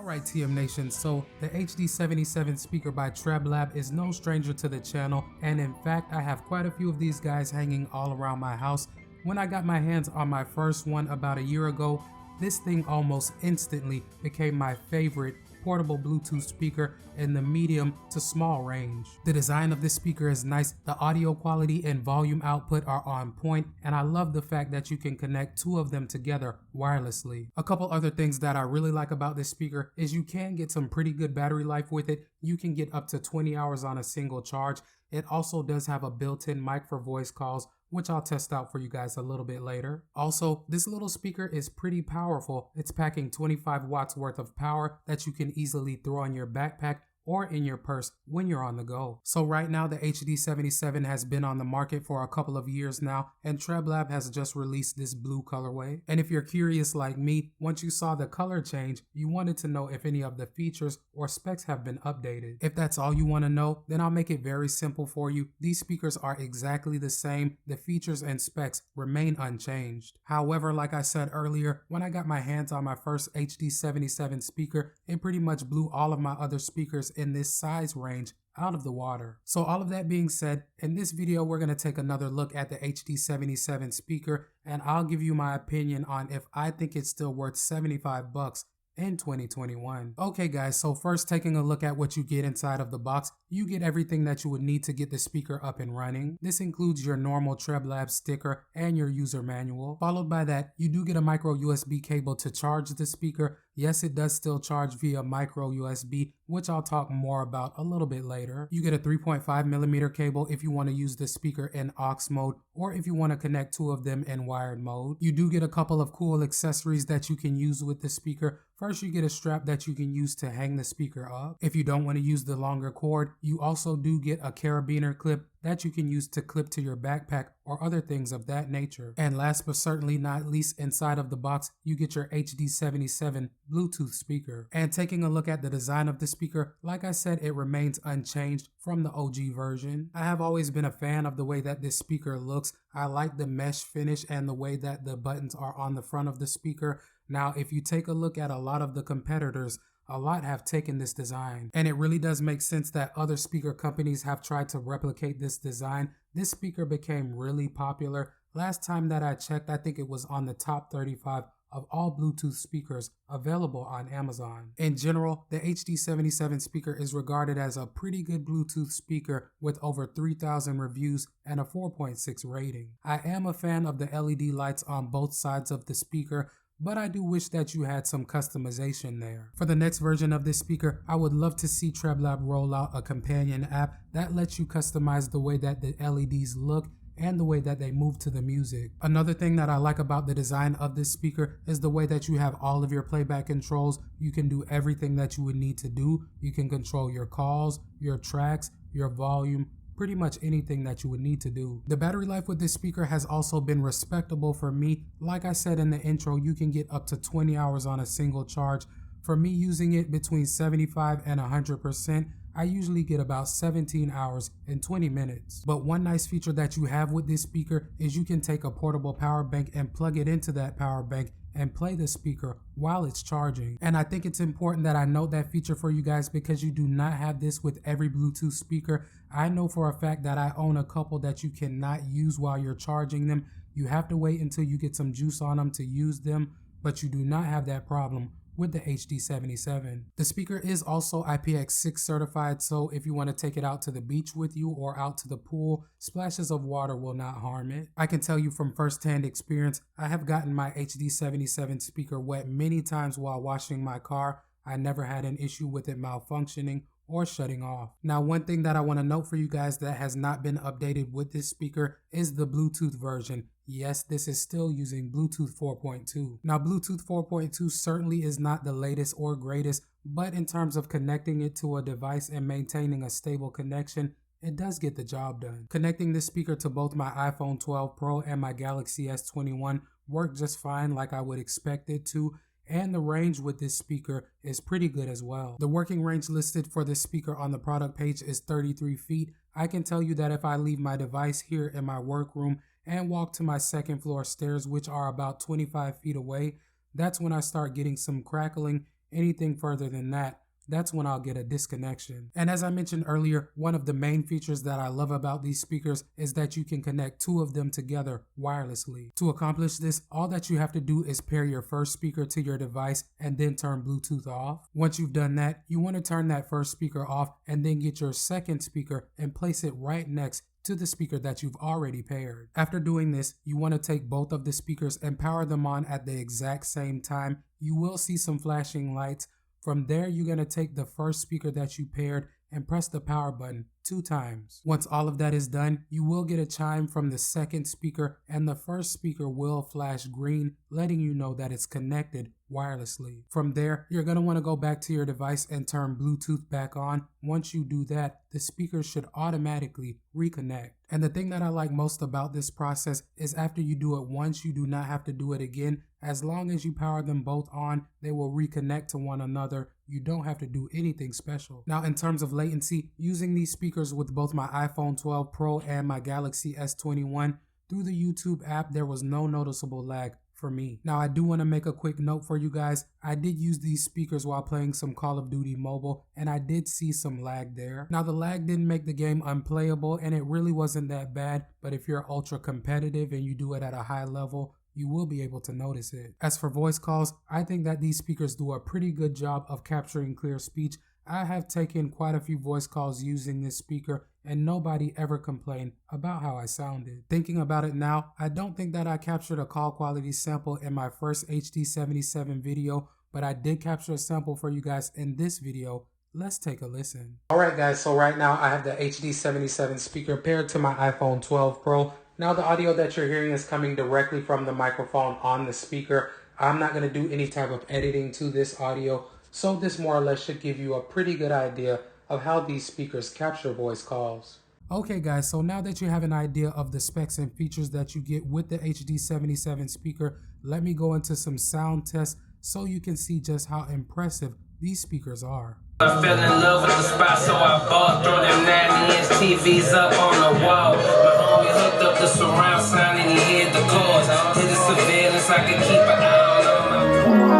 Alright TM Nation, so the HD77 speaker by TREBLAB is no stranger to the channel, and in fact I have quite a few of these guys hanging all around my house. When I got my hands on my first one about a year ago, this thing almost instantly became my favorite portable Bluetooth speaker in the medium to small range. The design of this speaker is nice, the audio quality and volume output are on point, and I love the fact that you can connect two of them together wirelessly. A couple other things that I really like about this speaker is you can get some pretty good battery life with it. You can get up to 20 hours on a single charge. It also does have a built-in mic for voice calls, which I'll test out for you guys a little bit later. Also, this little speaker is pretty powerful. It's packing 25 watts worth of power that you can easily throw in your backpack or in your purse when you're on the go. So right now the HD77 has been on the market for a couple of years now, and TREBLAB has just released this blue colorway. And if you're curious like me, once you saw the color change, you wanted to know if any of the features or specs have been updated. If that's all you want to know, then I'll make it very simple for you. These speakers are exactly the same. The features and specs remain unchanged. However, like I said earlier, when I got my hands on my first HD77 speaker, it pretty much blew all of my other speakers in this size range out of the water. So all of that being said, in this video we're going to take another look at the HD77 speaker, and I'll give you my opinion on if I think it's still worth 75 bucks in 2021. Okay guys, so first taking a look at what you get inside of the box, you get everything that you would need to get the speaker up and running. This includes your normal TREBLAB sticker and your user manual. Followed by that, you do get a micro USB cable to charge the speaker. Yes, it does still charge via micro USB, which I'll talk more about a little bit later. You get a 3.5mm cable if you want to use the speaker in aux mode, or if you want to connect two of them in wired mode. You do get a couple of cool accessories that you can use with the speaker. First, you get a strap that you can use to hang the speaker up. If you don't want to use the longer cord, you also do get a carabiner clip that you can use to clip to your backpack or other things of that nature. And last but certainly not least, inside of the box, you get your HD77 Bluetooth speaker. And taking a look at the design of the speaker, like I said, it remains unchanged from the OG version. I have always been a fan of the way that this speaker looks. I like the mesh finish and the way that the buttons are on the front of the speaker. Now, if you take a look at a lot of the competitors, a lot have taken this design, and it really does make sense that other speaker companies have tried to replicate this design. This speaker became really popular. Last time that I checked, I think it was on the top 35 of all Bluetooth speakers available on Amazon. In general, the HD77 speaker is regarded as a pretty good Bluetooth speaker with over 3,000 reviews and a 4.6 rating. I am a fan of the LED lights on both sides of the speaker, but I do wish that you had some customization there. For the next version of this speaker, I would love to see TREBLAB roll out a companion app that lets you customize the way that the LEDs look and the way that they move to the music. Another thing that I like about the design of this speaker is the way that you have all of your playback controls. You can do everything that you would need to do. You can control your calls, your tracks, your volume, pretty much anything that you would need to do. The battery life with this speaker has also been respectable for me. Like I said in the intro, you can get up to 20 hours on a single charge. For me, using it between 75 and 100%, I usually get about 17 hours and 20 minutes. But one nice feature that you have with this speaker is you can take a portable power bank and plug it into that power bank and play the speaker while it's charging. And I think it's important that I note that feature for you guys because you do not have this with every Bluetooth speaker. I know for a fact that I own a couple that you cannot use while you're charging them. You have to wait until you get some juice on them to use them, but you do not have that problem with the HD77. The speaker is also IPX6 certified, so if you want to take it out to the beach with you or out to the pool, splashes of water will not harm it. I can tell you from first-hand experience, I have gotten my HD77 speaker wet many times while washing my car. I never had an issue with it malfunctioning or shutting off. Now, one thing that I want to note for you guys that has not been updated with this speaker is the Bluetooth version. Yes, this is still using Bluetooth 4.2. Now, Bluetooth 4.2 certainly is not the latest or greatest, but in terms of connecting it to a device and maintaining a stable connection, it does get the job done. Connecting this speaker to both my iPhone 12 Pro and my Galaxy S21 worked just fine like I would expect it to, and the range with this speaker is pretty good as well. The working range listed for this speaker on the product page is 33 feet. I can tell you that if I leave my device here in my workroom and walk to my second floor stairs, which are about 25 feet away, that's when I start getting some crackling Anything further than that, that's when I'll get a disconnection. And as I mentioned earlier, one of the main features that I love about these speakers is that you can connect two of them together wirelessly. To accomplish this, all that you have to do is pair your first speaker to your device and then turn Bluetooth off. Once you've done that, you want to turn that first speaker off and then get your second speaker and place it right next to the speaker that you've already paired. After doing this, you want to take both of the speakers and power them on at the exact same time. You will see some flashing lights. From there, you're going to take the first speaker that you paired and press the power button 2 times. Once all of that is done, you will get a chime from the second speaker and the first speaker will flash green, letting you know that it's connected wirelessly. From there, you're going to want to go back to your device and turn Bluetooth back on. Once you do that, the speakers should automatically reconnect. And the thing that I like most about this process is after you do it once, you do not have to do it again. As long as you power them both on, they will reconnect to one another. You don't have to do anything special. Now, in terms of latency, using these speakers with both my iPhone 12 Pro and my Galaxy S21 through the YouTube app, there was no noticeable lag for me. Now, I do want to make a quick note for you guys. I did use these speakers while playing some Call of Duty Mobile, and I did see some lag there. Now, the lag didn't make the game unplayable, and it really wasn't that bad, but if you're ultra competitive and you do it at a high level, you will be able to notice it. As for voice calls, I think that these speakers do a pretty good job of capturing clear speech. I have taken quite a few voice calls using this speaker and nobody ever complained about how I sounded. Thinking about it now, I don't think that I captured a call quality sample in my first HD77 video, but I did capture a sample for you guys in this video. Let's take a listen. Alright guys, so right now I have the HD77 speaker paired to my iPhone 12 Pro. Now the audio that you're hearing is coming directly from the microphone on the speaker. I'm not going to do any type of editing to this audio, so this more or less should give you a pretty good idea of how these speakers capture voice calls. Okay guys, so now that you have an idea of the specs and features that you get with the HD77 speaker, let me go into some sound tests so you can see just how impressive these speakers are. I fell in love with the spot, so I bought, throw them 90-inch TVs up on the wall. My homie hooked up the surround sound and he hid the cars. Did the surveillance, I could keep an eye on them.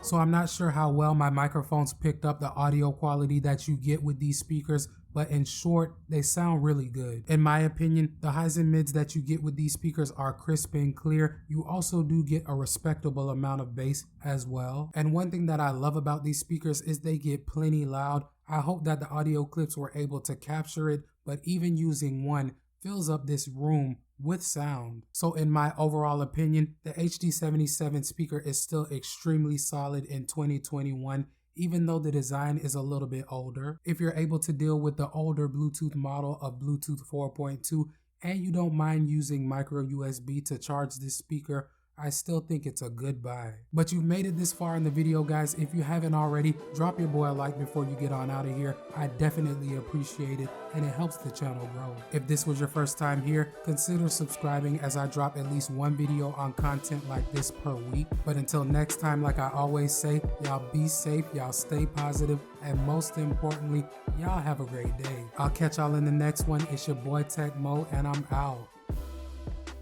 So I'm not sure how well my microphones picked up the audio quality that you get with these speakers, but in short, they sound really good. In my opinion, the highs and mids that you get with these speakers are crisp and clear. You also do get a respectable amount of bass as well. And one thing that I love about these speakers is they get plenty loud. I hope that the audio clips were able to capture it, but even using one fills up this room with sound. So in my overall opinion, the HD77 speaker is still extremely solid in 2021, even though the design is a little bit older. If you're able to deal with the older Bluetooth model of Bluetooth 4.2 and you don't mind using micro USB to charge this speaker, I still think it's a good buy. But you've made it this far in the video, guys. If you haven't already, drop your boy a like before you get on out of here. I definitely appreciate it, and it helps the channel grow. If this was your first time here, consider subscribing, as I drop at least one video on content like this per week. But until next time, like I always say, y'all be safe, y'all stay positive, and most importantly, y'all have a great day. I'll catch y'all in the next one. It's your boy Tech Mo, and I'm out.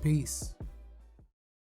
Peace.